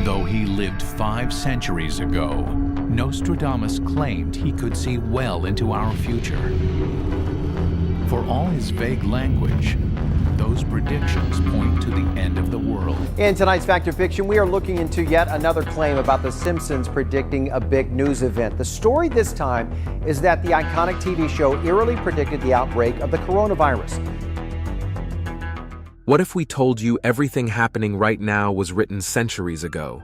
Though he lived 5 centuries ago, Nostradamus claimed he could see well into our future. For all his vague language, those predictions point to the end of the world. In tonight's Fact or Fiction, we are looking into yet another claim about the Simpsons predicting a big news event. The story this time is that the iconic TV show eerily predicted the outbreak of the coronavirus. What if we told you everything happening right now was written centuries ago?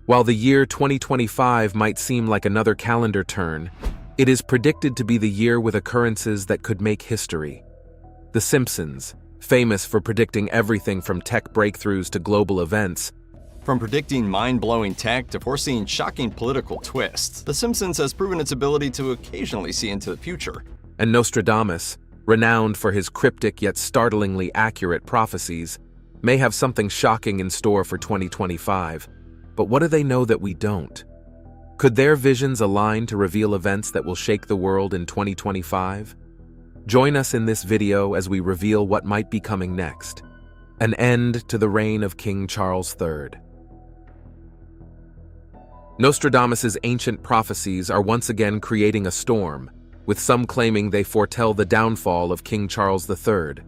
While the year 2025 might seem like another calendar turn, it is predicted to be the year with occurrences that could make history. The Simpsons, famous for predicting everything from tech breakthroughs to global events. From predicting mind-blowing tech to foreseeing shocking political twists, The Simpsons has proven its ability to occasionally see into the future. And Nostradamus, renowned for his cryptic yet startlingly accurate prophecies, may have something shocking in store for 2025. But what do they know that we don't? Could their visions align to reveal events that will shake the world in 2025? Join us in this video as we reveal what might be coming next. An end to the reign of King Charles III. Nostradamus's ancient prophecies are once again creating a storm, with some claiming they foretell the downfall of King Charles III.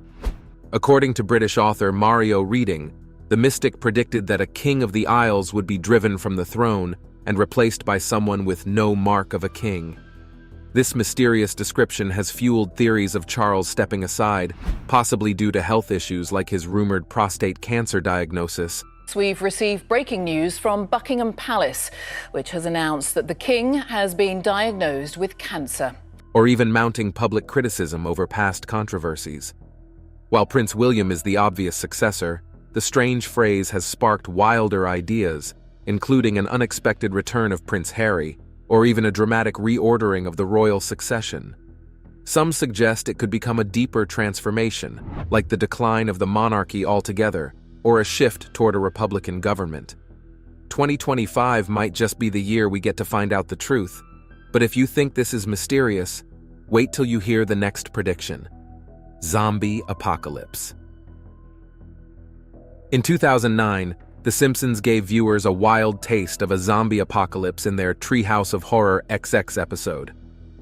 According to British author Mario Reading, the mystic predicted that a king of the Isles would be driven from the throne and replaced by someone with no mark of a king. This mysterious description has fueled theories of Charles stepping aside, possibly due to health issues like his rumored prostate cancer diagnosis. We've received breaking news from Buckingham Palace, which has announced that the king has been diagnosed with cancer. Or even mounting public criticism over past controversies. While Prince William is the obvious successor, the strange phrase has sparked wilder ideas, including an unexpected return of Prince Harry, or even a dramatic reordering of the royal succession. Some suggest it could become a deeper transformation, like the decline of the monarchy altogether, or a shift toward a republican government. 2025 might just be the year we get to find out the truth, but if you think this is mysterious, wait till you hear the next prediction. Zombie apocalypse. In 2009, The Simpsons gave viewers a wild taste of a zombie apocalypse in their Treehouse of Horror XX episode.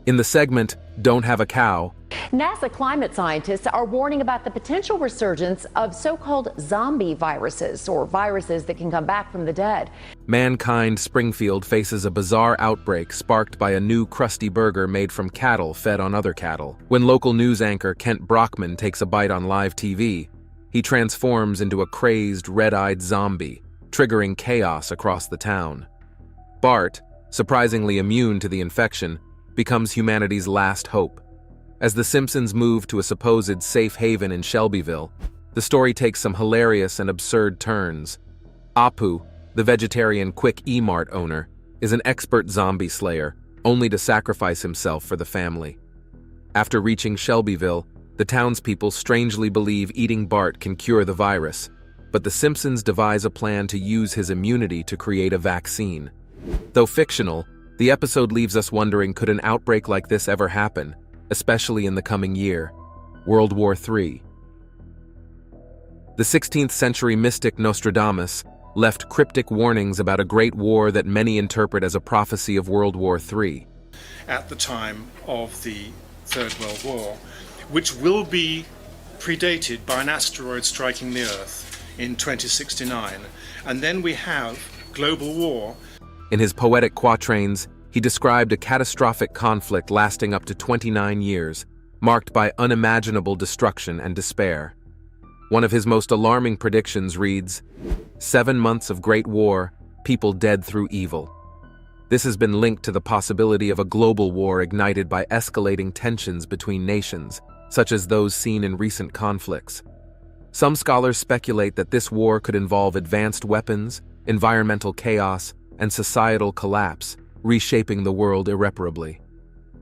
In the segment, Don't Have a Cow, NASA climate scientists are warning about the potential resurgence of so-called zombie viruses, or viruses that can come back from the dead. mankind Springfield faces a bizarre outbreak sparked by a new crusty burger made from cattle fed on other cattle. When local news anchor Kent Brockman takes a bite on live TV, he transforms into a crazed, red-eyed zombie, triggering chaos across the town. Bart, surprisingly immune to the infection, becomes humanity's last hope. As the Simpsons move to a supposed safe haven in Shelbyville, the story takes some hilarious and absurd turns. Apu, the vegetarian Quick E-Mart owner, is an expert zombie slayer, only to sacrifice himself for the family. After reaching Shelbyville, the townspeople strangely believe eating Bart can cure the virus, but the Simpsons devise a plan to use his immunity to create a vaccine. Though fictional, the episode leaves us wondering, could an outbreak like this ever happen, especially in the coming year? World War III. The 16th century mystic Nostradamus left cryptic warnings about a great war that many interpret as a prophecy of World War III. At the time of the Third World War, which will be predated by an asteroid striking the Earth in 2069. And then we have global war. In his poetic quatrains, he described a catastrophic conflict lasting up to 29 years, marked by unimaginable destruction and despair. One of his most alarming predictions reads, 7 months of great war, people dead through evil. This has been linked to the possibility of a global war ignited by escalating tensions between nations, such as those seen in recent conflicts. Some scholars speculate that this war could involve advanced weapons, environmental chaos, and societal collapse, reshaping the world irreparably.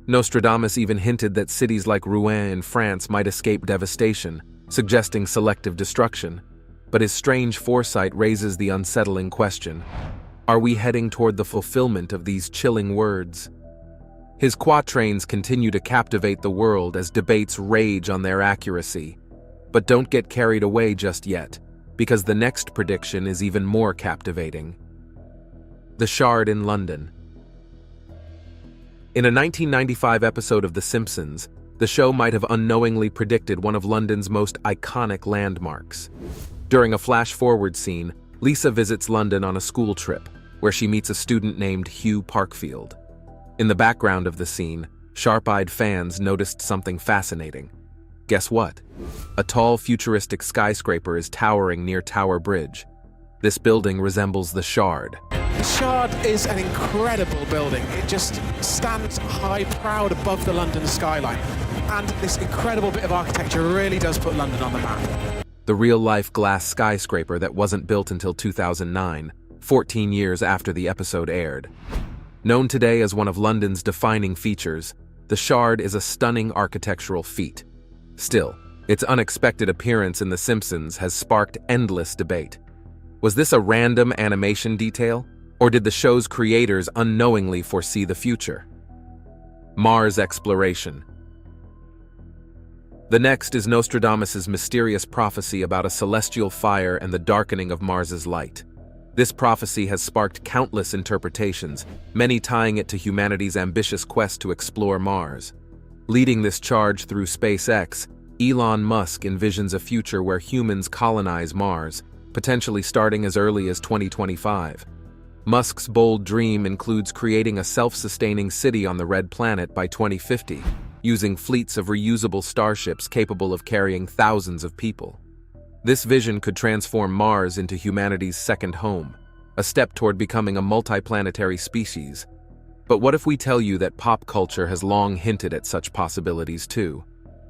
Nostradamus even hinted that cities like Rouen in France might escape devastation, suggesting selective destruction. But his strange foresight raises the unsettling question: are we heading toward the fulfillment of these chilling words? His quatrains continue to captivate the world as debates rage on their accuracy. But don't get carried away just yet, because the next prediction is even more captivating. The Shard in London. In a 1995 episode of The Simpsons, the show might have unknowingly predicted one of London's most iconic landmarks. During a flash-forward scene, Lisa visits London on a school trip, where she meets a student named Hugh Parkfield. In the background of the scene, sharp-eyed fans noticed something fascinating. Guess what? A tall, futuristic skyscraper is towering near Tower Bridge. This building resembles the Shard. The Shard is an incredible building. It just stands high, proud above the London skyline. And this incredible bit of architecture really does put London on the map. The real-life glass skyscraper that wasn't built until 2009, 14 years after the episode aired. Known today as one of London's defining features, the Shard is a stunning architectural feat. Still, its unexpected appearance in The Simpsons has sparked endless debate. Was this a random animation detail, or did the show's creators unknowingly foresee the future? Mars exploration. The next is Nostradamus' mysterious prophecy about a celestial fire and the darkening of Mars's light. This prophecy has sparked countless interpretations, many tying it to humanity's ambitious quest to explore Mars. Leading this charge through SpaceX, Elon Musk envisions a future where humans colonize Mars, potentially starting as early as 2025. Musk's bold dream includes creating a self-sustaining city on the Red Planet by 2050, using fleets of reusable starships capable of carrying thousands of people. This vision could transform Mars into humanity's second home, a step toward becoming a multiplanetary species. But what if we tell you that pop culture has long hinted at such possibilities too?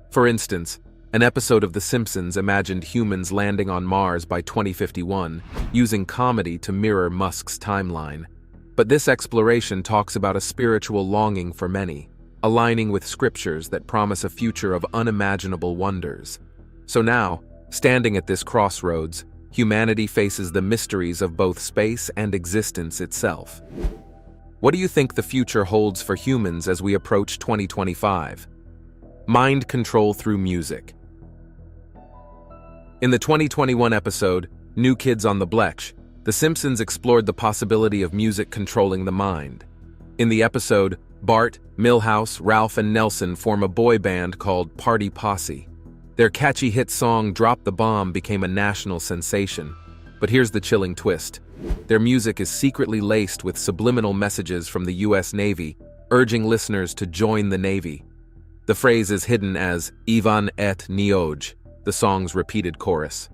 For instance, an episode of The Simpsons imagined humans landing on Mars by 2051, using comedy to mirror Musk's timeline. But this exploration talks about a spiritual longing for many, aligning with scriptures that promise a future of unimaginable wonders. So now, standing at this crossroads, humanity faces the mysteries of both space and existence itself. What do you think the future holds for humans as we approach 2025? Mind control through music. In the 2021 episode, New Kids on the Block, The Simpsons explored the possibility of music controlling the mind. In the episode, Bart, Milhouse, Ralph, and Nelson form a boy band called Party Posse. Their catchy hit song Drop the Bomb became a national sensation. But here's the chilling twist. Their music is secretly laced with subliminal messages from the US Navy, urging listeners to join the Navy. The phrase is hidden as Ivan et Nioj, the song's repeated chorus.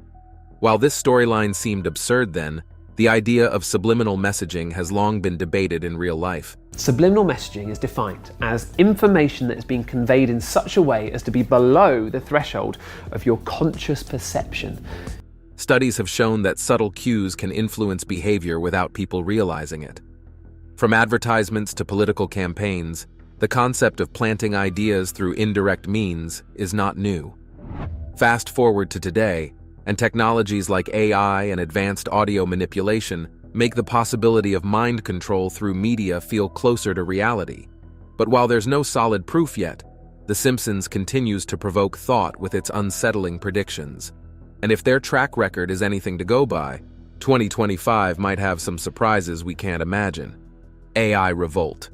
While this storyline seemed absurd then, the idea of subliminal messaging has long been debated in real life. Subliminal messaging is defined as information that is being conveyed in such a way as to be below the threshold of your conscious perception. Studies have shown that subtle cues can influence behavior without people realizing it. From advertisements to political campaigns, the concept of planting ideas through indirect means is not new. Fast forward to today, and technologies like AI and advanced audio manipulation make the possibility of mind control through media feel closer to reality. But while there's no solid proof yet, The Simpsons continues to provoke thought with its unsettling predictions. And if their track record is anything to go by, 2025 might have some surprises we can't imagine. AI revolt.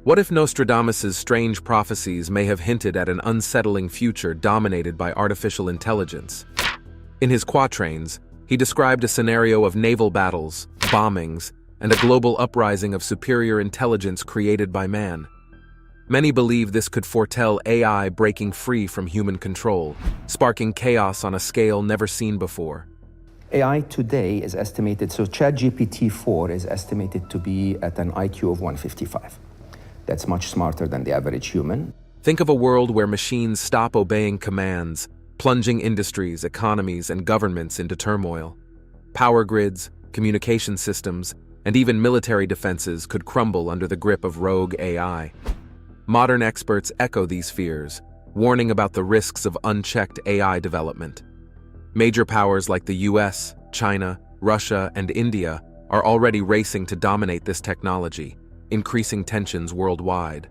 What if Nostradamus' strange prophecies may have hinted at an unsettling future dominated by artificial intelligence? In his quatrains, he described a scenario of naval battles, bombings, and a global uprising of superior intelligence created by man. Many believe this could foretell AI breaking free from human control, sparking chaos on a scale never seen before. AI today is estimated, so ChatGPT-4 is estimated to be at an IQ of 155. That's much smarter than the average human. Think of a world where machines stop obeying commands, plunging industries, economies, and governments into turmoil. Power grids, communication systems, and even military defenses could crumble under the grip of rogue AI. Modern experts echo these fears, warning about the risks of unchecked AI development. Major powers like the US, China, Russia, and India are already racing to dominate this technology, increasing tensions worldwide.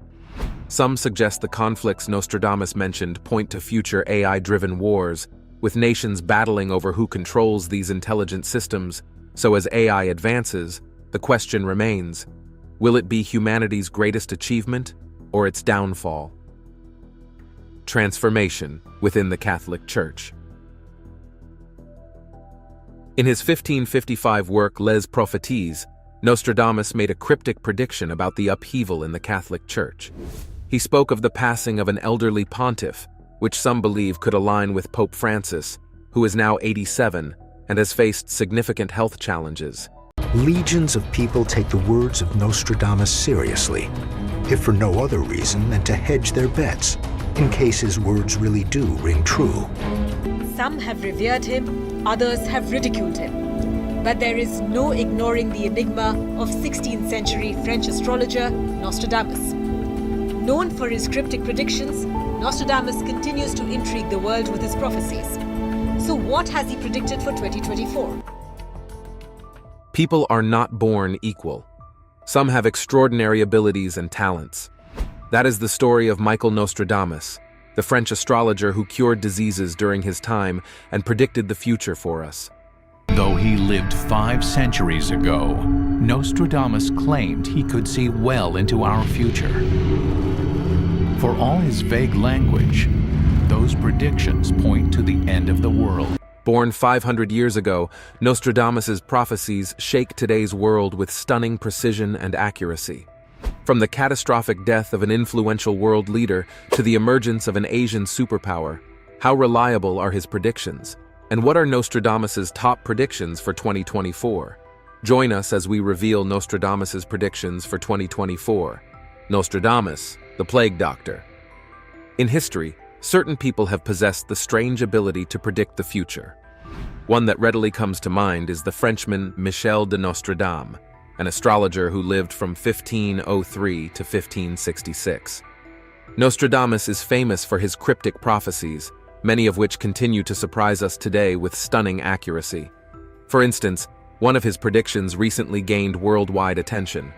Some suggest the conflicts Nostradamus mentioned point to future AI-driven wars, with nations battling over who controls these intelligent systems, So as AI advances, the question remains, will it be humanity's greatest achievement or its downfall? Transformation within the Catholic Church. In his 1555 work Les Prophecies, Nostradamus made a cryptic prediction about the upheaval in the Catholic Church. He spoke of the passing of an elderly pontiff, which some believe could align with Pope Francis, who is now 87 and has faced significant health challenges. Legions of people take the words of Nostradamus seriously, if for no other reason than to hedge their bets, in case his words really do ring true. Some have revered him, others have ridiculed him. But there is no ignoring the enigma of 16th century French astrologer Nostradamus. Known for his cryptic predictions, Nostradamus continues to intrigue the world with his prophecies. So what has he predicted for 2024? People are not born equal. Some have extraordinary abilities and talents. That is the story of Michael Nostradamus, the French astrologer who cured diseases during his time and predicted the future for us. Though he lived 5 centuries ago, Nostradamus claimed he could see well into our future. For all his vague language, those predictions point to the end of the world. Born 500 years ago, Nostradamus's prophecies shake today's world with stunning precision and accuracy. From the catastrophic death of an influential world leader to the emergence of an Asian superpower, how reliable are his predictions? And what are Nostradamus's top predictions for 2024? Join us as we reveal Nostradamus's predictions for 2024. Nostradamus, the Plague Doctor. In history, certain people have possessed the strange ability to predict the future. One that readily comes to mind is the Frenchman Michel de Nostradamus, an astrologer who lived from 1503 to 1566. Nostradamus is famous for his cryptic prophecies, many of which continue to surprise us today with stunning accuracy. For instance, one of his predictions recently gained worldwide attention.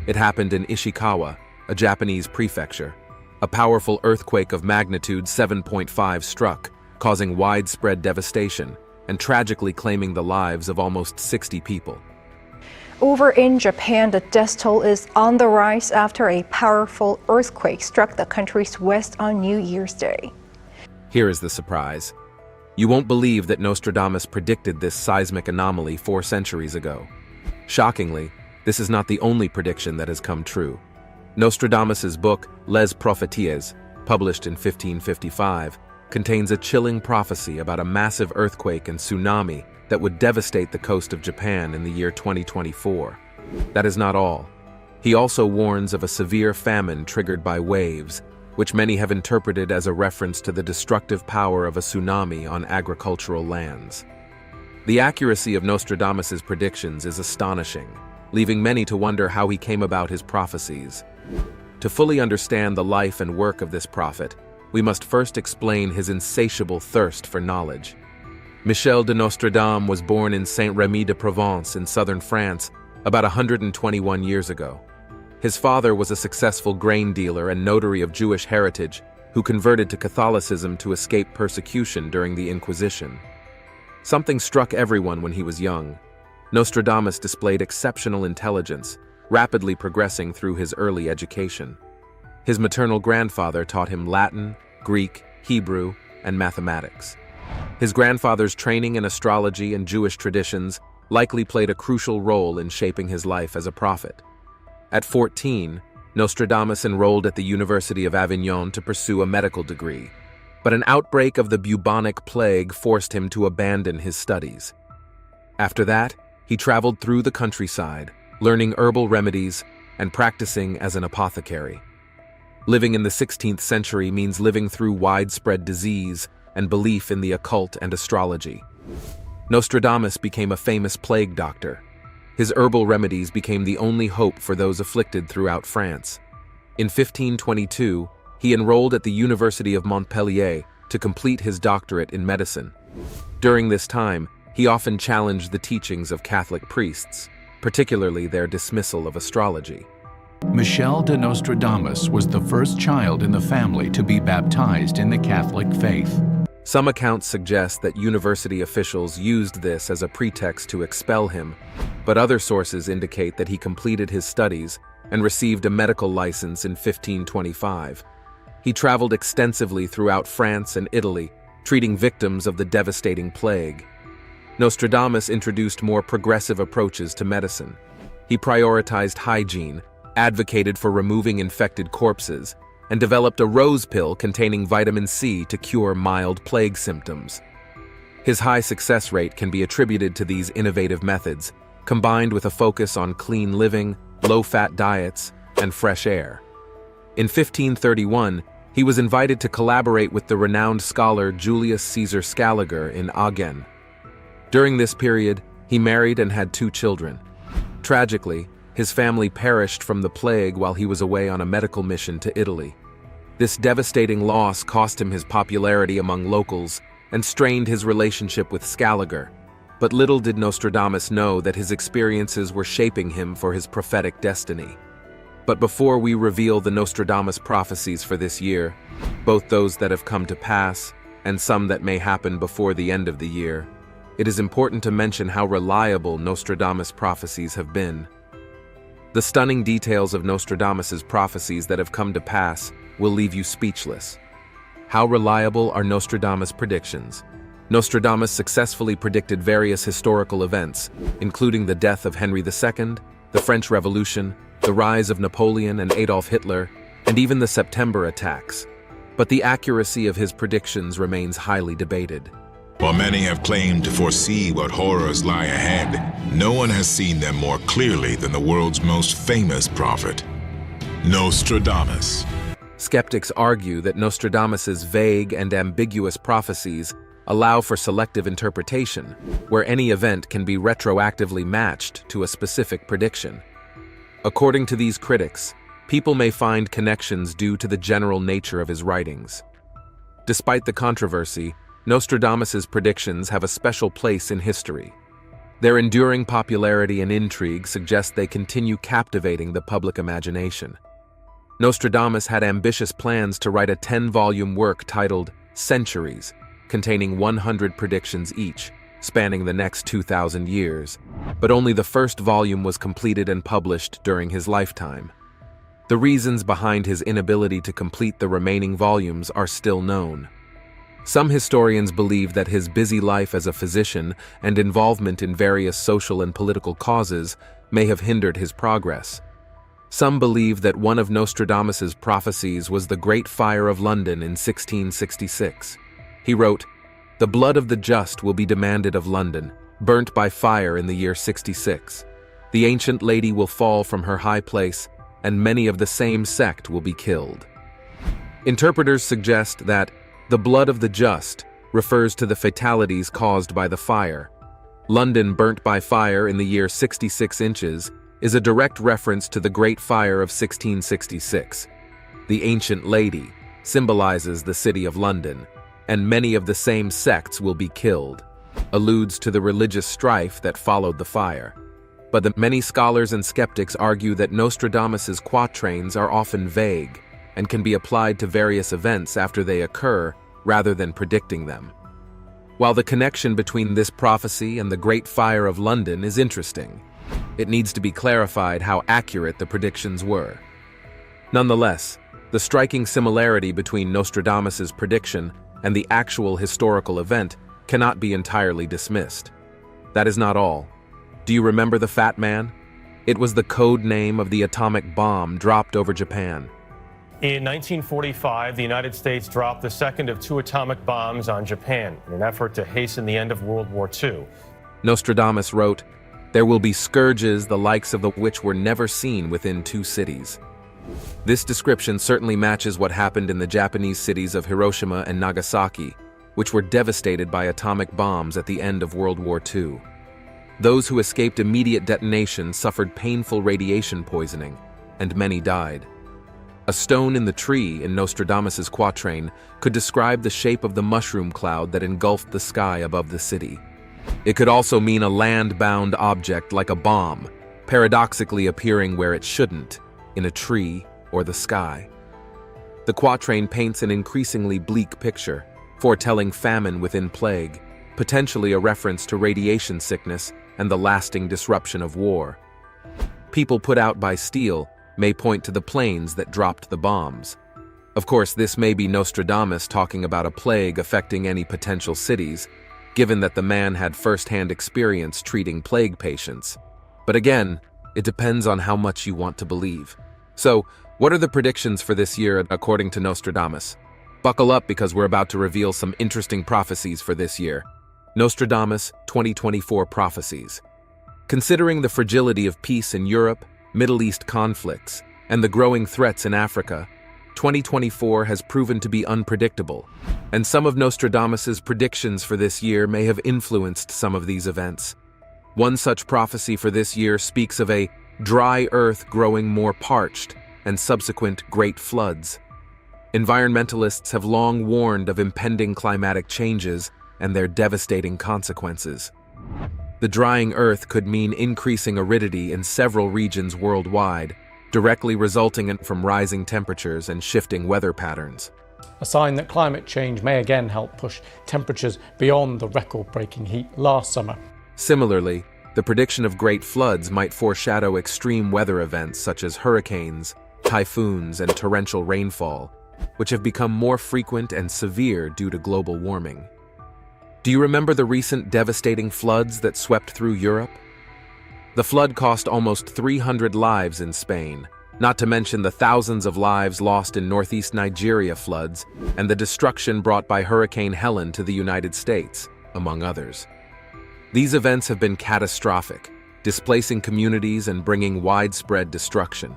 It happened in Ishikawa, a Japanese prefecture. A powerful earthquake of magnitude 7.5 struck, causing widespread devastation and tragically claiming the lives of almost 60 people. Over in Japan, the death toll is on the rise after a powerful earthquake struck the country's west on New Year's Day. Here is the surprise. You won't believe that Nostradamus predicted this seismic anomaly 4 centuries ago. Shockingly, this is not the only prediction that has come true. Nostradamus's book, Les Prophecies, published in 1555, contains a chilling prophecy about a massive earthquake and tsunami that would devastate the coast of Japan in the year 2024. That is not all. He also warns of a severe famine triggered by waves, which many have interpreted as a reference to the destructive power of a tsunami on agricultural lands. The accuracy of Nostradamus's predictions is astonishing, leaving many to wonder how he came about his prophecies. To fully understand the life and work of this prophet, we must first explain his insatiable thirst for knowledge. Michel de Nostradamus was born in Saint-Rémy de Provence in southern France about 121 years ago. His father was a successful grain dealer and notary of Jewish heritage who converted to Catholicism to escape persecution during the Inquisition. Something struck everyone when he was young. Nostradamus displayed exceptional intelligence, rapidly progressing through his early education. His maternal grandfather taught him Latin, Greek, Hebrew, and mathematics. His grandfather's training in astrology and Jewish traditions likely played a crucial role in shaping his life as a prophet. At 14, Nostradamus enrolled at the University of Avignon to pursue a medical degree, but an outbreak of the bubonic plague forced him to abandon his studies. After that, he traveled through the countryside, learning herbal remedies and practicing as an apothecary. Living in the 16th century means living through widespread disease and belief in the occult and astrology. Nostradamus became a famous plague doctor. His herbal remedies became the only hope for those afflicted throughout France. In 1522, he enrolled at the University of Montpellier to complete his doctorate in medicine. During this time, he often challenged the teachings of Catholic priests, particularly their dismissal of astrology. Michel de Nostradamus was the first child in the family to be baptized in the Catholic faith. Some accounts suggest that university officials used this as a pretext to expel him, but other sources indicate that he completed his studies and received a medical license in 1525. He traveled extensively throughout France and Italy, treating victims of the devastating plague. Nostradamus introduced more progressive approaches to medicine. He prioritized hygiene, advocated for removing infected corpses, and developed a rose pill containing vitamin C to cure mild plague symptoms. His high success rate can be attributed to these innovative methods, combined with a focus on clean living, low-fat diets, and fresh air. In 1531, he was invited to collaborate with the renowned scholar Julius Caesar Scaliger in Aachen. During this period, he married and had 2 children. Tragically, his family perished from the plague while he was away on a medical mission to Italy. This devastating loss cost him his popularity among locals and strained his relationship with Scaliger. But little did Nostradamus know that his experiences were shaping him for his prophetic destiny. But before we reveal the Nostradamus prophecies for this year, both those that have come to pass and some that may happen before the end of the year, it is important to mention how reliable Nostradamus prophecies have been. The stunning details of Nostradamus's prophecies that have come to pass will leave you speechless. How reliable are Nostradamus' predictions? Nostradamus successfully predicted various historical events, including the death of Henry II, the French Revolution, the rise of Napoleon and Adolf Hitler, and even the September attacks. But the accuracy of his predictions remains highly debated. While many have claimed to foresee what horrors lie ahead, no one has seen them more clearly than the world's most famous prophet, Nostradamus. Skeptics argue that Nostradamus's vague and ambiguous prophecies allow for selective interpretation, where any event can be retroactively matched to a specific prediction. According to these critics, people may find connections due to the general nature of his writings. Despite the controversy, Nostradamus's predictions have a special place in history. Their enduring popularity and intrigue suggest they continue captivating the public imagination. Nostradamus had ambitious plans to write a 10-volume work titled Centuries, containing 100 predictions each, spanning the next 2,000 years, but only the first volume was completed and published during his lifetime. The reasons behind his inability to complete the remaining volumes are still known. Some historians believe that his busy life as a physician and involvement in various social and political causes may have hindered his progress. Some believe that one of Nostradamus's prophecies was the Great Fire of London in 1666. He wrote, "The blood of the just will be demanded of London, burnt by fire in the year 66. The ancient lady will fall from her high place, and many of the same sect will be killed." Interpreters suggest that the blood of the just refers to the fatalities caused by the fire. London burnt by fire in the year 66 inches is a direct reference to the Great Fire of 1666. The ancient lady symbolizes the city of London, and many of the same sects will be killed, alludes to the religious strife that followed the fire. But the many scholars and skeptics argue that Nostradamus's quatrains are often vague and can be applied to various events after they occur rather than predicting them. While the connection between this prophecy and the Great Fire of London is interesting, it needs to be clarified how accurate the predictions were. Nonetheless, the striking similarity between Nostradamus's prediction and the actual historical event cannot be entirely dismissed. That is not all. Do you remember the Fat Man? It was the code name of the atomic bomb dropped over Japan. In 1945, the United States dropped the second of 2 atomic bombs on Japan in an effort to hasten the end of World War II. Nostradamus wrote, "There will be scourges the likes of which were never seen within 2 cities." This description certainly matches what happened in the Japanese cities of Hiroshima and Nagasaki, which were devastated by atomic bombs at the end of World War II. Those who escaped immediate detonation suffered painful radiation poisoning, and many died. A stone in the tree in Nostradamus's quatrain could describe the shape of the mushroom cloud that engulfed the sky above the city. It could also mean a land-bound object like a bomb, paradoxically appearing where it shouldn't, in a tree or the sky. The quatrain paints an increasingly bleak picture. foretelling famine within plague, potentially a reference to radiation sickness and the lasting disruption of war. People put out by steel may point to the planes that dropped the bombs. Of course, this may be Nostradamus talking about a plague affecting any potential cities, given that the man had first-hand experience treating plague patients. But again, it depends on how much you want to believe. So, what are the predictions for this year according to Nostradamus? Buckle up because we're about to reveal some interesting prophecies for this year. Nostradamus 2024 Prophecies. Considering the fragility of peace in Europe, Middle East conflicts, and the growing threats in Africa, 2024 has proven to be unpredictable, and some of Nostradamus's predictions for this year may have influenced some of these events. One such prophecy for this year speaks of a dry earth growing more parched and subsequent great floods. Environmentalists have long warned of impending climatic changes and their devastating consequences. The drying earth could mean increasing aridity in several regions worldwide, directly resulting from rising temperatures and shifting weather patterns. A sign that climate change may again help push temperatures beyond the record-breaking heat last summer. Similarly, the prediction of great floods might foreshadow extreme weather events such as hurricanes, typhoons, and torrential rainfall, which have become more frequent and severe due to global warming. Do you remember the recent devastating floods that swept through Europe? The flood cost almost 300 lives in Spain, not to mention the thousands of lives lost in northeast Nigeria floods and the destruction brought by Hurricane Helen to the United States, among others. These events have been catastrophic, displacing communities and bringing widespread destruction.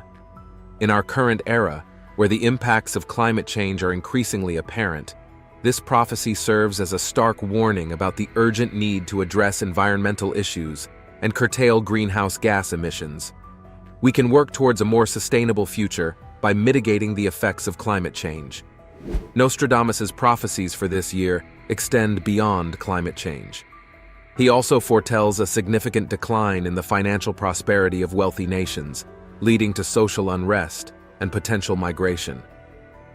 In our current era, where the impacts of climate change are increasingly apparent, this prophecy serves as a stark warning about the urgent need to address environmental issues and curtail greenhouse gas emissions. We can work towards a more sustainable future by mitigating the effects of climate change. Nostradamus's prophecies for this year extend beyond climate change. He also foretells a significant decline in the financial prosperity of wealthy nations, leading to social unrest and potential migration.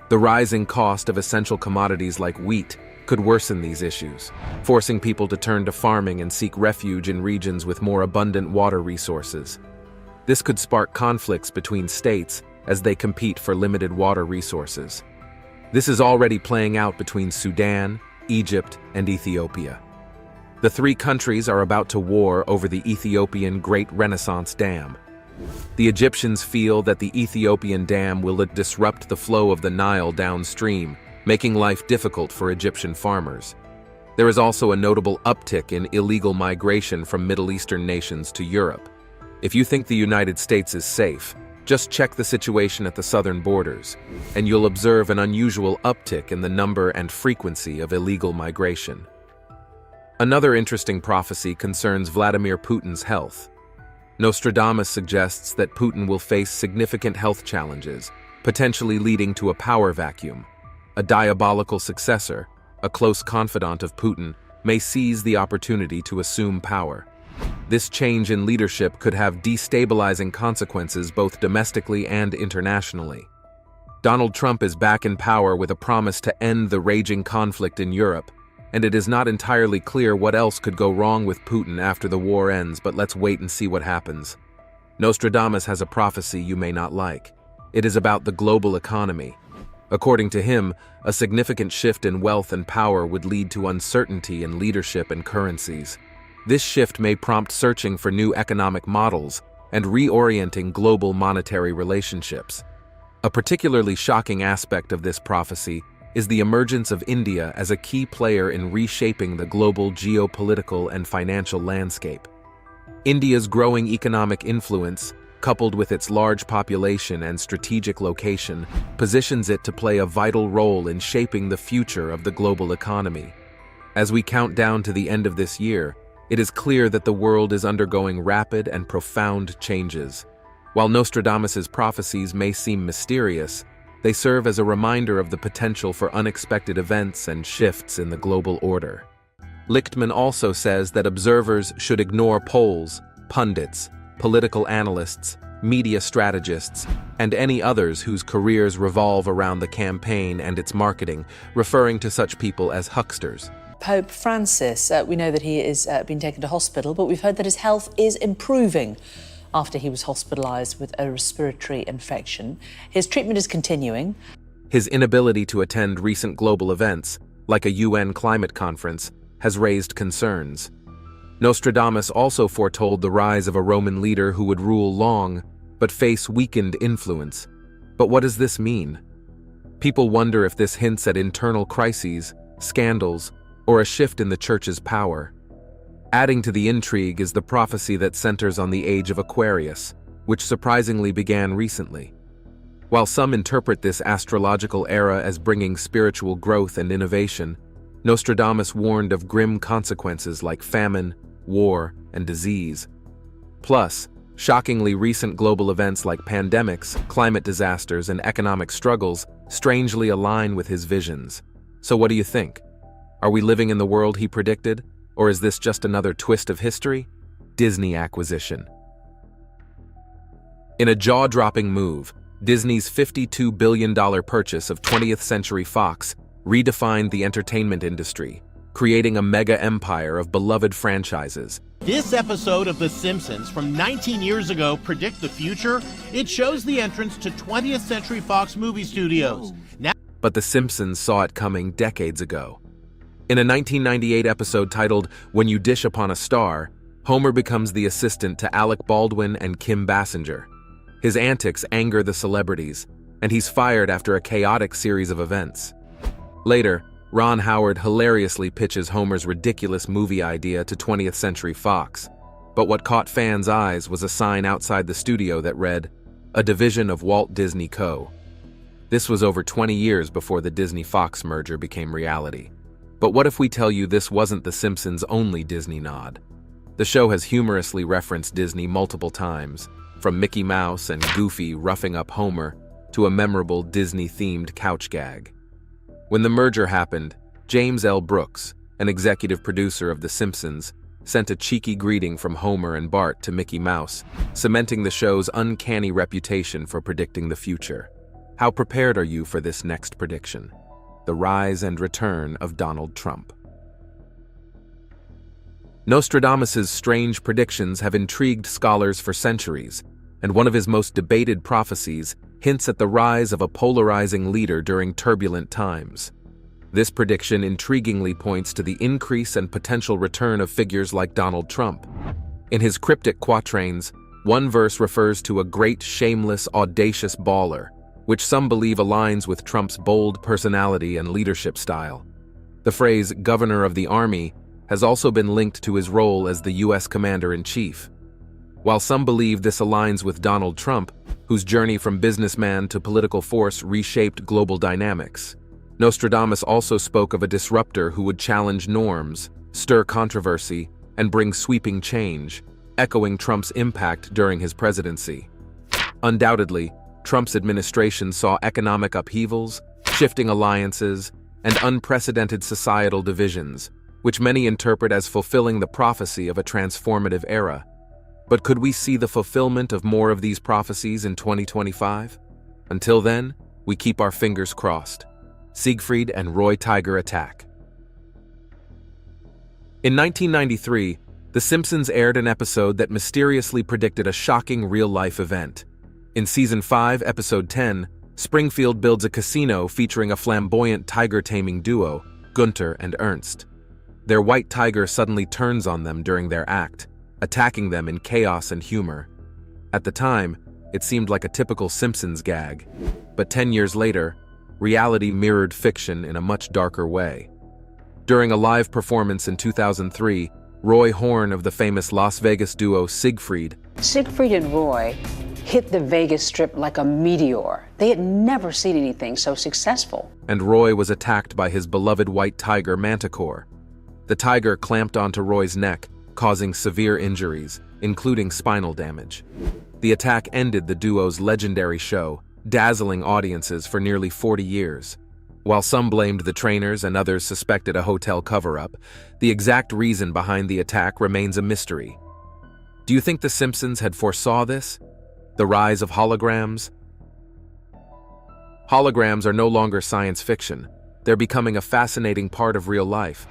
The rising cost of essential commodities like wheat could worsen these issues, forcing people to turn to farming and seek refuge in regions with more abundant water resources. This could spark conflicts between states as they compete for limited water resources. This is already playing out between Sudan, Egypt, and Ethiopia. The three countries are about to war over the Ethiopian Great Renaissance Dam. The Egyptians feel that the Ethiopian dam will disrupt the flow of the Nile downstream, making life difficult for Egyptian farmers. There is also a notable uptick in illegal migration from Middle Eastern nations to Europe. If you think the United States is safe, just check the situation at the southern borders, and you'll observe an unusual uptick in the number and frequency of illegal migration. Another interesting prophecy concerns Vladimir Putin's health. Nostradamus suggests that Putin will face significant health challenges, potentially leading to a power vacuum. A diabolical successor, a close confidant of Putin, may seize the opportunity to assume power. This change in leadership could have destabilizing consequences both domestically and internationally. Donald Trump is back in power with a promise to end the raging conflict in Europe, and it is not entirely clear what else could go wrong with Putin after the war ends, but let's wait and see what happens. Nostradamus has a prophecy you may not like. It is about the global economy. According to him, a significant shift in wealth and power would lead to uncertainty in leadership and currencies. This shift may prompt searching for new economic models and reorienting global monetary relationships. A particularly shocking aspect of this prophecy is the emergence of India as a key player in reshaping the global geopolitical and financial landscape. India's growing economic influence, coupled with its large population and strategic location, positions it to play a vital role in shaping the future of the global economy. As we count down to the end of this year, it is clear that the world is undergoing rapid and profound changes. While Nostradamus's prophecies may seem mysterious, they serve as a reminder of the potential for unexpected events and shifts in the global order. Lichtman also says that observers should ignore polls, pundits, political analysts, media strategists, and any others whose careers revolve around the campaign and its marketing, referring to such people as hucksters. Pope Francis, we know that he is being taken to hospital, but we've heard that his health is improving after he was hospitalized with a respiratory infection. His treatment is continuing. His inability to attend recent global events, like a UN climate conference, has raised concerns. Nostradamus also foretold the rise of a Roman leader who would rule long, but face weakened influence. But what does this mean? People wonder if this hints at internal crises, scandals, or a shift in the Church's power. Adding to the intrigue is the prophecy that centers on the age of Aquarius, which surprisingly began recently. While some interpret this astrological era as bringing spiritual growth and innovation, Nostradamus warned of grim consequences like famine, war, and disease. Plus, shockingly recent global events like pandemics, climate disasters, and economic struggles strangely align with his visions. So what do you think? Are we living in the world he predicted, or is this just another twist of history? Disney acquisition. In a jaw-dropping move, Disney's $52 billion purchase of 20th Century Fox redefined the entertainment industry, creating a mega empire of beloved franchises. This episode of The Simpsons from 19 years ago predict the future. It shows the entrance to 20th Century Fox movie studios. But The Simpsons saw it coming decades ago. In a 1998 episode titled When You Dish Upon a Star, Homer becomes the assistant to Alec Baldwin and Kim Basinger. His antics anger the celebrities, and he's fired after a chaotic series of events. Later, Ron Howard hilariously pitches Homer's ridiculous movie idea to 20th Century Fox. But what caught fans' eyes was a sign outside the studio that read, "A division of Walt Disney Co." This was over 20 years before the Disney-Fox merger became reality. But what if we tell you this wasn't The Simpsons' only Disney nod? The show has humorously referenced Disney multiple times, from Mickey Mouse and Goofy roughing up Homer to a memorable Disney-themed couch gag. When the merger happened, James L. Brooks, an executive producer of The Simpsons, sent a cheeky greeting from Homer and Bart to Mickey Mouse, cementing the show's uncanny reputation for predicting the future. How prepared are you for this next prediction? The rise and return of Donald Trump. Nostradamus's strange predictions have intrigued scholars for centuries, and one of his most debated prophecies hints at the rise of a polarizing leader during turbulent times. This prediction intriguingly points to the increase and potential return of figures like Donald Trump. In his cryptic quatrains, one verse refers to a great, shameless, audacious baller, which some believe aligns with Trump's bold personality and leadership style. The phrase "governor of the army" has also been linked to his role as the U.S. Commander-in-Chief. While some believe this aligns with Donald Trump, whose journey from businessman to political force reshaped global dynamics, Nostradamus also spoke of a disruptor who would challenge norms, stir controversy, and bring sweeping change, echoing Trump's impact during his presidency. Undoubtedly, Trump's administration saw economic upheavals, shifting alliances, and unprecedented societal divisions, which many interpret as fulfilling the prophecy of a transformative era. But could we see the fulfillment of more of these prophecies in 2025? Until then, we keep our fingers crossed. Siegfried and Roy Tiger attack. In 1993, The Simpsons aired an episode that mysteriously predicted a shocking real-life event. In Season 5, Episode 10, Springfield builds a casino featuring a flamboyant tiger-taming duo, Gunter and Ernst. Their white tiger suddenly turns on them during their act, attacking them in chaos and humor. At the time, it seemed like a typical Simpsons gag, but 10 years later, reality mirrored fiction in a much darker way. During a live performance in 2003, Roy Horn of the famous Las Vegas duo Siegfried and Roy hit the Vegas Strip like a meteor. They had never seen anything so successful. And Roy was attacked by his beloved white tiger Manticore. The tiger clamped onto Roy's neck, causing severe injuries, including spinal damage. The attack ended the duo's legendary show, dazzling audiences for nearly 40 years. While some blamed the trainers and others suspected a hotel cover-up, the exact reason behind the attack remains a mystery. Do you think The Simpsons had foresaw this? The rise of holograms? Holograms are no longer science fiction. They're becoming a fascinating part of real life.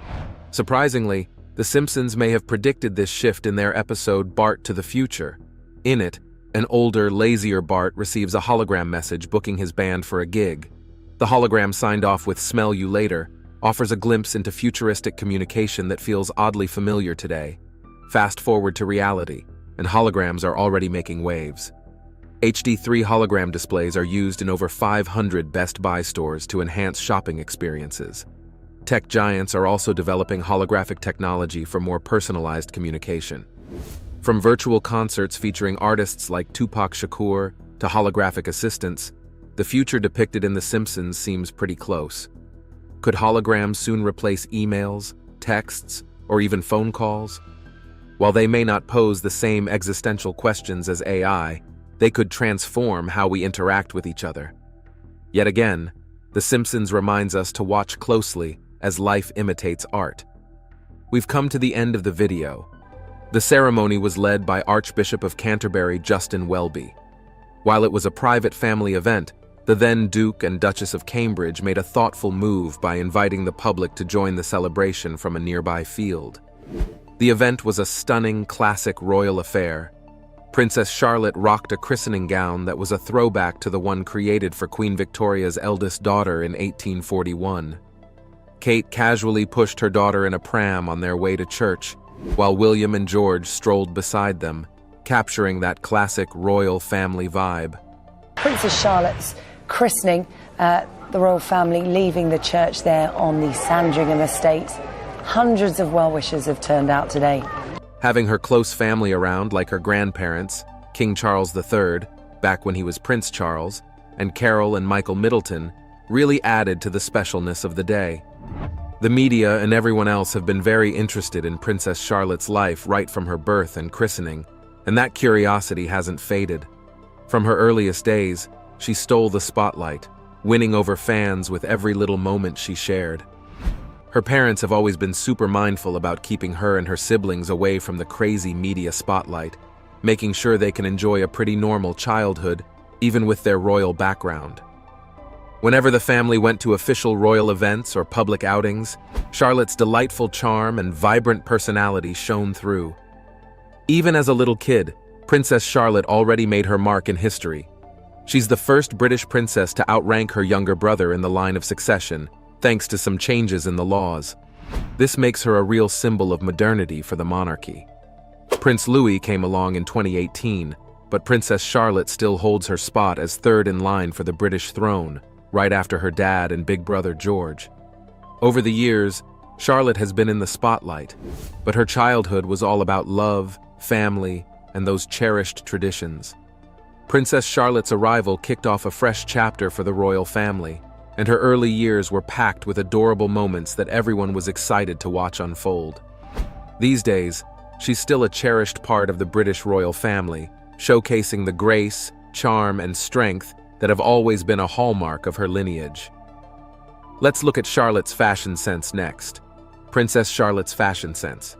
Surprisingly, The Simpsons may have predicted this shift in their episode Bart to the Future. In it, an older, lazier Bart receives a hologram message booking his band for a gig. The hologram, signed off with "Smell you later," offers a glimpse into futuristic communication that feels oddly familiar today. Fast forward to reality, and holograms are already making waves. HD3 hologram displays are used in over 500 Best Buy stores to enhance shopping experiences. Tech giants are also developing holographic technology for more personalized communication. From virtual concerts featuring artists like Tupac Shakur to holographic assistants, the future depicted in The Simpsons seems pretty close. Could holograms soon replace emails, texts, or even phone calls? While they may not pose the same existential questions as AI, they could transform how we interact with each other. Yet again, The Simpsons reminds us to watch closely as life imitates art. We've come to the end of the video. The ceremony was led by Archbishop of Canterbury Justin Welby. While it was a private family event, the then Duke and Duchess of Cambridge made a thoughtful move by inviting the public to join the celebration from a nearby field. The event was a stunning, classic royal affair. Princess Charlotte rocked a christening gown that was a throwback to the one created for Queen Victoria's eldest daughter in 1841. Kate casually pushed her daughter in a pram on their way to church, while William and George strolled beside them, capturing that classic royal family vibe. Princess Charlotte's christening, the royal family leaving the church there on the Sandringham estate. Hundreds of well-wishers have turned out today. Having her close family around, like her grandparents, King Charles III, back when he was Prince Charles, and Carol and Michael Middleton, really added to the specialness of the day. The media and everyone else have been very interested in Princess Charlotte's life right from her birth and christening, and that curiosity hasn't faded. From her earliest days, she stole the spotlight, winning over fans with every little moment she shared. Her parents have always been super mindful about keeping her and her siblings away from the crazy media spotlight, making sure they can enjoy a pretty normal childhood, even with their royal background. Whenever the family went to official royal events or public outings, Charlotte's delightful charm and vibrant personality shone through. Even as a little kid, Princess Charlotte already made her mark in history. She's the first British princess to outrank her younger brother in the line of succession, thanks to some changes in the laws. This makes her a real symbol of modernity for the monarchy. Prince Louis came along in 2018, but Princess Charlotte still holds her spot as third in line for the British throne, right after her dad and big brother George. Over the years, Charlotte has been in the spotlight, but her childhood was all about love, family, and those cherished traditions. Princess Charlotte's arrival kicked off a fresh chapter for the royal family, and her early years were packed with adorable moments that everyone was excited to watch unfold. These days, she's still a cherished part of the British royal family, showcasing the grace, charm, and strength that have always been a hallmark of her lineage. Let's look at Charlotte's fashion sense next. Princess Charlotte's fashion sense.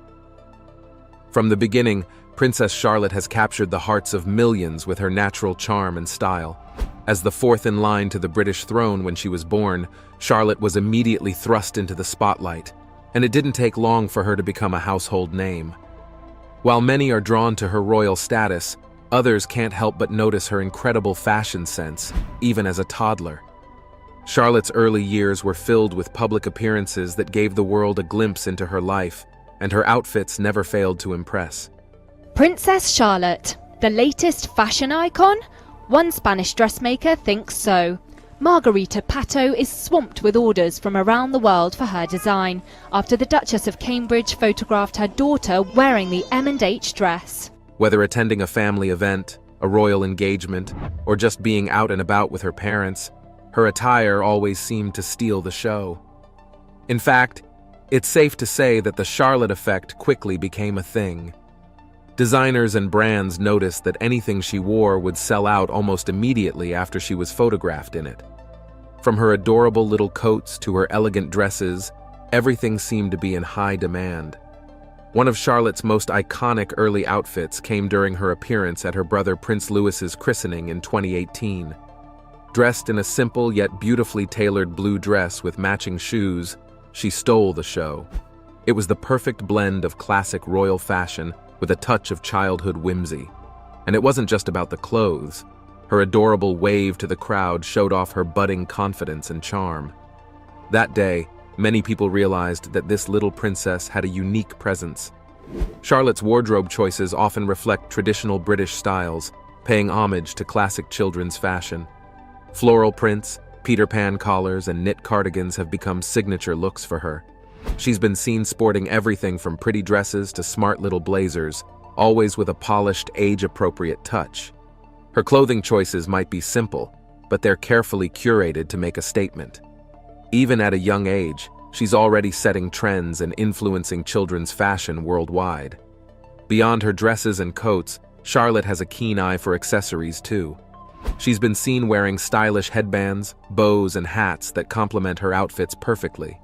From the beginning, Princess Charlotte has captured the hearts of millions with her natural charm and style. As the fourth in line to the British throne when she was born, Charlotte was immediately thrust into the spotlight, and it didn't take long for her to become a household name. While many are drawn to her royal status, others can't help but notice her incredible fashion sense, even as a toddler. Charlotte's early years were filled with public appearances that gave the world a glimpse into her life, and her outfits never failed to impress. Princess Charlotte, the latest fashion icon? One Spanish dressmaker thinks so. Margarita Pato is swamped with orders from around the world for her design, after the Duchess of Cambridge photographed her daughter wearing the M&H dress. Whether attending a family event, a royal engagement, or just being out and about with her parents, her attire always seemed to steal the show. In fact, it's safe to say that the Charlotte effect quickly became a thing. Designers and brands noticed that anything she wore would sell out almost immediately after she was photographed in it. From her adorable little coats to her elegant dresses, everything seemed to be in high demand. One of Charlotte's most iconic early outfits came during her appearance at her brother Prince Louis's christening in 2018. Dressed in a simple yet beautifully tailored blue dress with matching shoes, she stole the show. It was the perfect blend of classic royal fashion with a touch of childhood whimsy. And it wasn't just about the clothes. Her adorable wave to the crowd showed off her budding confidence and charm. That day, many people realized that this little princess had a unique presence. Charlotte's wardrobe choices often reflect traditional British styles, paying homage to classic children's fashion. Floral prints, Peter Pan collars, and knit cardigans have become signature looks for her. She's been seen sporting everything from pretty dresses to smart little blazers, always with a polished, age-appropriate touch. Her clothing choices might be simple, but they're carefully curated to make a statement. Even at a young age, she's already setting trends and influencing children's fashion worldwide. Beyond her dresses and coats, Charlotte has a keen eye for accessories too. She's been seen wearing stylish headbands, bows, and hats that complement her outfits perfectly.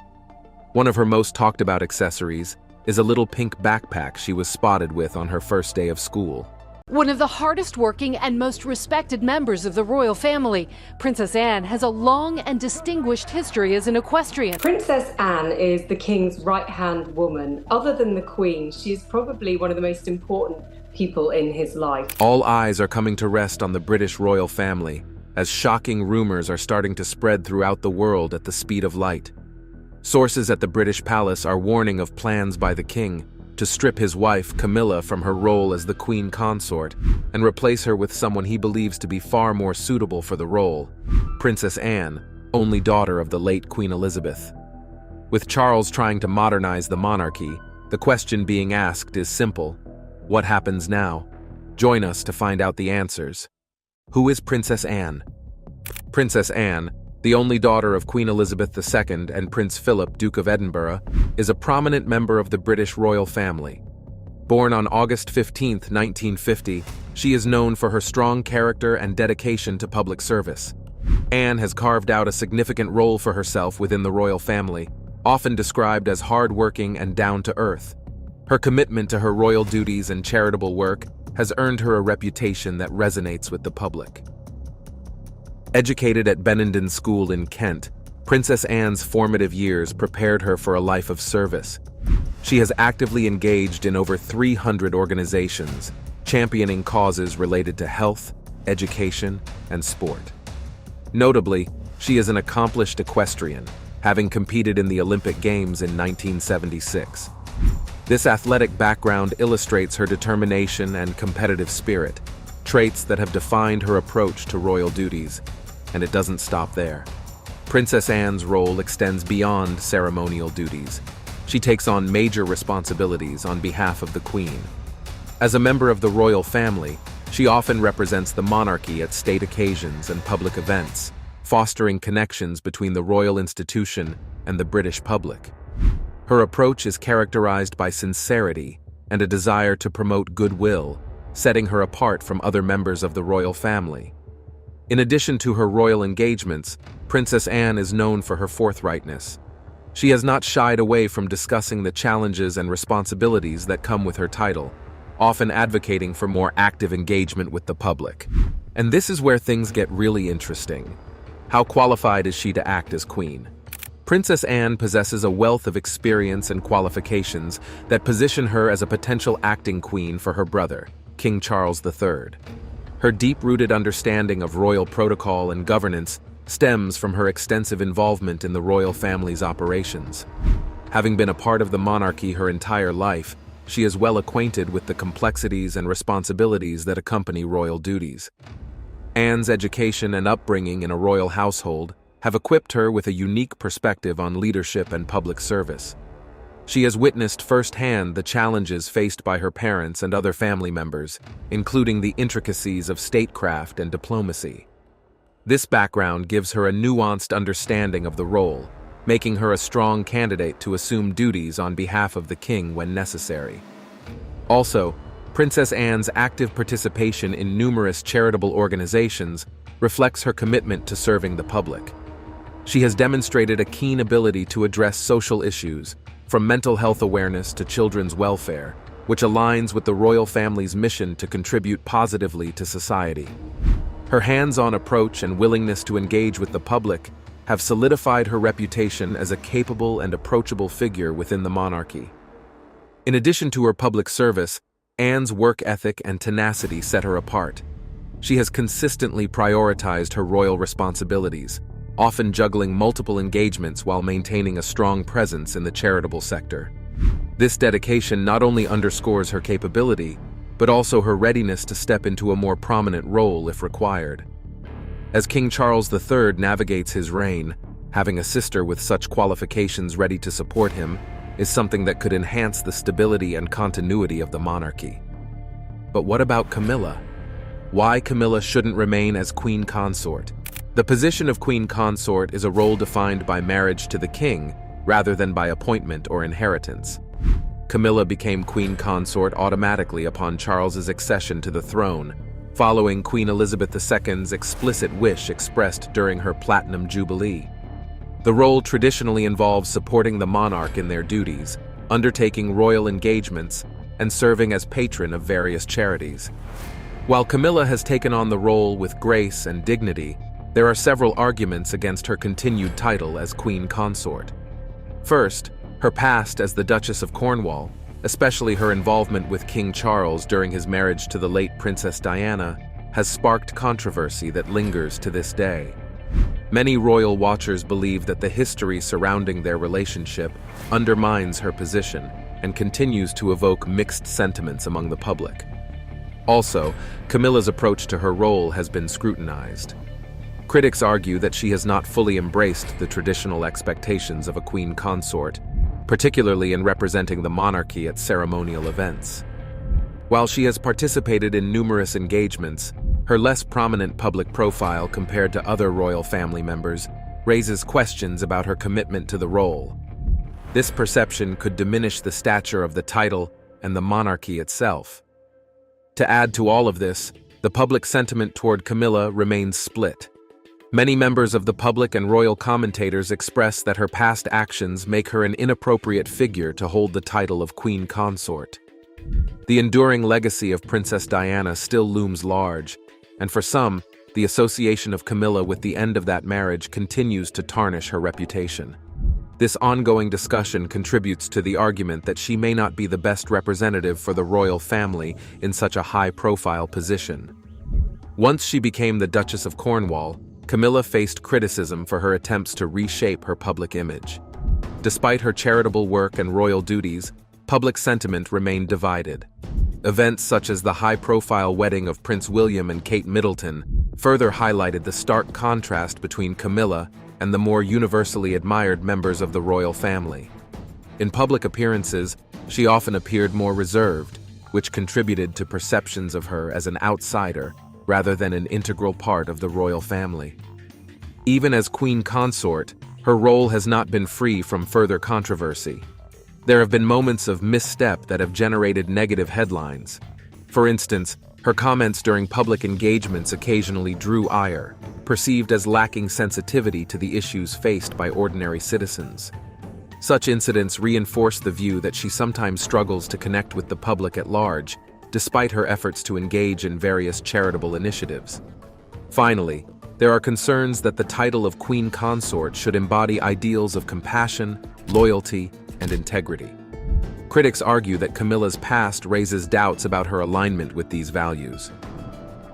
One of her most talked about accessories is a little pink backpack she was spotted with on her first day of school. One of the hardest working and most respected members of the royal family, Princess Anne has a long and distinguished history as an equestrian. Princess Anne is the king's right-hand woman. Other than the queen, she is probably one of the most important people in his life. All eyes are coming to rest on the British royal family, as shocking rumors are starting to spread throughout the world at the speed of light. Sources at the British palace are warning of plans by the king to strip his wife, Camila, from her role as the queen consort and replace her with someone he believes to be far more suitable for the role, Princess Anne, only daughter of the late Queen Elizabeth. With Charles trying to modernize the monarchy, the question being asked is simple: what happens now? Join us to find out the answers. Who is Princess Anne? Princess Anne, the only daughter of Queen Elizabeth II and Prince Philip, Duke of Edinburgh, is a prominent member of the British royal family. Born on August 15, 1950, she is known for her strong character and dedication to public service. Anne has carved out a significant role for herself within the royal family, often described as hard-working and down-to-earth. Her commitment to her royal duties and charitable work has earned her a reputation that resonates with the public. Educated at Benenden School in Kent, Princess Anne's formative years prepared her for a life of service. She has actively engaged in over 300 organizations, championing causes related to health, education, and sport. Notably, she is an accomplished equestrian, having competed in the Olympic Games in 1976. This athletic background illustrates her determination and competitive spirit, traits that have defined her approach to royal duties. And it doesn't stop there. Princess Anne's role extends beyond ceremonial duties. She takes on major responsibilities on behalf of the Queen. As a member of the royal family, she often represents the monarchy at state occasions and public events, fostering connections between the royal institution and the British public. Her approach is characterized by sincerity and a desire to promote goodwill, setting her apart from other members of the royal family. In addition to her royal engagements, Princess Anne is known for her forthrightness. She has not shied away from discussing the challenges and responsibilities that come with her title, often advocating for more active engagement with the public. And this is where things get really interesting. How qualified is she to act as queen? Princess Anne possesses a wealth of experience and qualifications that position her as a potential acting queen for her brother, King Charles III. Her deep-rooted understanding of royal protocol and governance stems from her extensive involvement in the royal family's operations. Having been a part of the monarchy her entire life, she is well acquainted with the complexities and responsibilities that accompany royal duties. Anne's education and upbringing in a royal household have equipped her with a unique perspective on leadership and public service. She has witnessed firsthand the challenges faced by her parents and other family members, including the intricacies of statecraft and diplomacy. This background gives her a nuanced understanding of the role, making her a strong candidate to assume duties on behalf of the king when necessary. Also, Princess Anne's active participation in numerous charitable organizations reflects her commitment to serving the public. She has demonstrated a keen ability to address social issues, from mental health awareness to children's welfare, which aligns with the royal family's mission to contribute positively to society. Her hands-on approach and willingness to engage with the public have solidified her reputation as a capable and approachable figure within the monarchy. In addition to her public service, Anne's work ethic and tenacity set her apart. She has consistently prioritized her royal responsibilities, often juggling multiple engagements while maintaining a strong presence in the charitable sector. This dedication not only underscores her capability, but also her readiness to step into a more prominent role if required. As King Charles III navigates his reign, having a sister with such qualifications ready to support him is something that could enhance the stability and continuity of the monarchy. But what about Camilla? Why Camilla shouldn't remain as Queen Consort? The position of Queen Consort is a role defined by marriage to the king rather than by appointment or inheritance. Camilla became Queen Consort automatically upon Charles's accession to the throne, following Queen Elizabeth II's explicit wish expressed during her Platinum Jubilee. The role traditionally involves supporting the monarch in their duties, undertaking royal engagements, and serving as patron of various charities. While Camilla has taken on the role with grace and dignity, there are several arguments against her continued title as Queen Consort. First, her past as the Duchess of Cornwall, especially her involvement with King Charles during his marriage to the late Princess Diana, has sparked controversy that lingers to this day. Many royal watchers believe that the history surrounding their relationship undermines her position and continues to evoke mixed sentiments among the public. Also, Camilla's approach to her role has been scrutinized. Critics argue that she has not fully embraced the traditional expectations of a queen consort, particularly in representing the monarchy at ceremonial events. While she has participated in numerous engagements, her less prominent public profile compared to other royal family members raises questions about her commitment to the role. This perception could diminish the stature of the title and the monarchy itself. To add to all of this, the public sentiment toward Camilla remains split. Many members of the public and royal commentators express that her past actions make her an inappropriate figure to hold the title of Queen Consort. The enduring legacy of Princess Diana still looms large, and for some, the association of Camilla with the end of that marriage continues to tarnish her reputation. This ongoing discussion contributes to the argument that she may not be the best representative for the royal family in such a high-profile position. Once she became the Duchess of Cornwall, Camilla faced criticism for her attempts to reshape her public image. Despite her charitable work and royal duties, public sentiment remained divided. Events such as the high-profile wedding of Prince William and Kate Middleton further highlighted the stark contrast between Camilla and the more universally admired members of the royal family. In public appearances, she often appeared more reserved, which contributed to perceptions of her as an outsider rather than an integral part of the royal family. Even as Queen Consort, her role has not been free from further controversy. There have been moments of misstep that have generated negative headlines. For instance, her comments during public engagements occasionally drew ire, perceived as lacking sensitivity to the issues faced by ordinary citizens. Such incidents reinforce the view that she sometimes struggles to connect with the public at large, despite her efforts to engage in various charitable initiatives. Finally, there are concerns that the title of Queen Consort should embody ideals of compassion, loyalty, and integrity. Critics argue that Camilla's past raises doubts about her alignment with these values.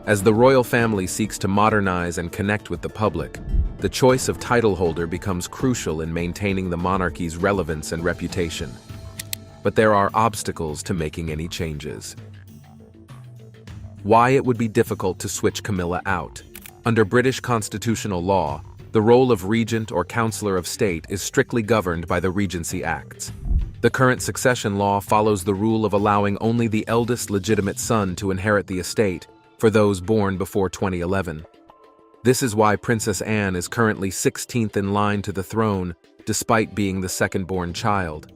As the royal family seeks to modernize and connect with the public, the choice of title holder becomes crucial in maintaining the monarchy's relevance and reputation. But there are obstacles to making any changes. Why it would be difficult to switch Camilla out. Under British constitutional law, the role of regent or councillor of state is strictly governed by the Regency Acts. The current succession law follows the rule of allowing only the eldest legitimate son to inherit the estate for those born before 2011. This is why Princess Anne is currently 16th in line to the throne, despite being the second-born child.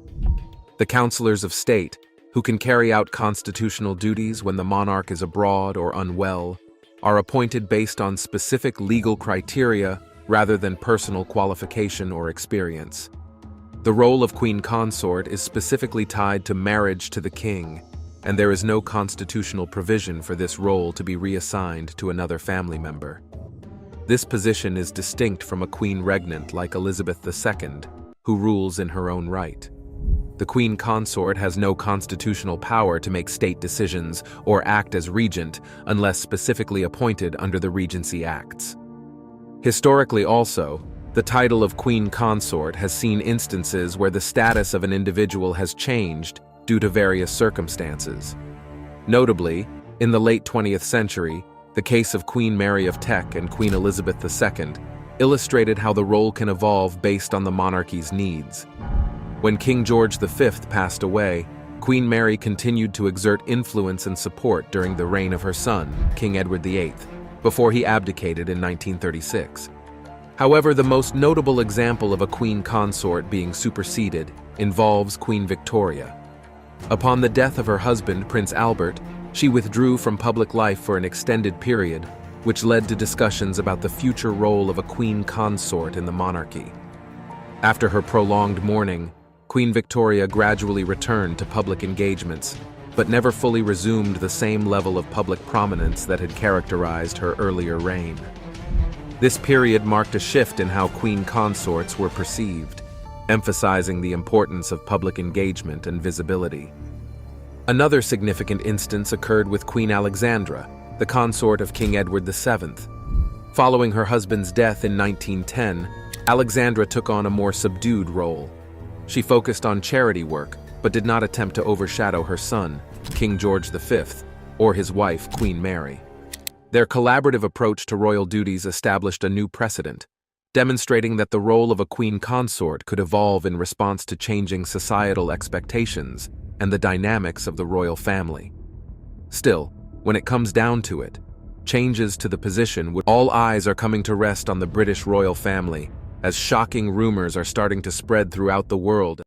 The councillors of state, who can carry out constitutional duties when the monarch is abroad or unwell, are appointed based on specific legal criteria rather than personal qualification or experience. The role of queen consort is specifically tied to marriage to the king, and there is no constitutional provision for this role to be reassigned to another family member. This position is distinct from a queen regnant like Elizabeth II, who rules in her own right. The queen consort has no constitutional power to make state decisions or act as regent unless specifically appointed under the Regency Acts. Historically also, the title of queen consort has seen instances where the status of an individual has changed due to various circumstances. Notably, in the late 20th century, the case of Queen Mary of Teck and Queen Elizabeth II illustrated how the role can evolve based on the monarchy's needs. When King George V passed away, Queen Mary continued to exert influence and support during the reign of her son, King Edward VIII, before he abdicated in 1936. However, the most notable example of a queen consort being superseded involves Queen Victoria. Upon the death of her husband, Prince Albert, she withdrew from public life for an extended period, which led to discussions about the future role of a queen consort in the monarchy. After her prolonged mourning, Queen Victoria gradually returned to public engagements, but never fully resumed the same level of public prominence that had characterized her earlier reign. This period marked a shift in how queen consorts were perceived, emphasizing the importance of public engagement and visibility. Another significant instance occurred with Queen Alexandra, the consort of King Edward VII. Following her husband's death in 1910, Alexandra took on a more subdued role. She focused on charity work, but did not attempt to overshadow her son, King George V, or his wife, Queen Mary. Their collaborative approach to royal duties established a new precedent, demonstrating that the role of a queen consort could evolve in response to changing societal expectations and the dynamics of the royal family. Still, when it comes down to it, changes to the position would all eyes are coming to rest on the British royal family, as shocking rumors are starting to spread throughout the world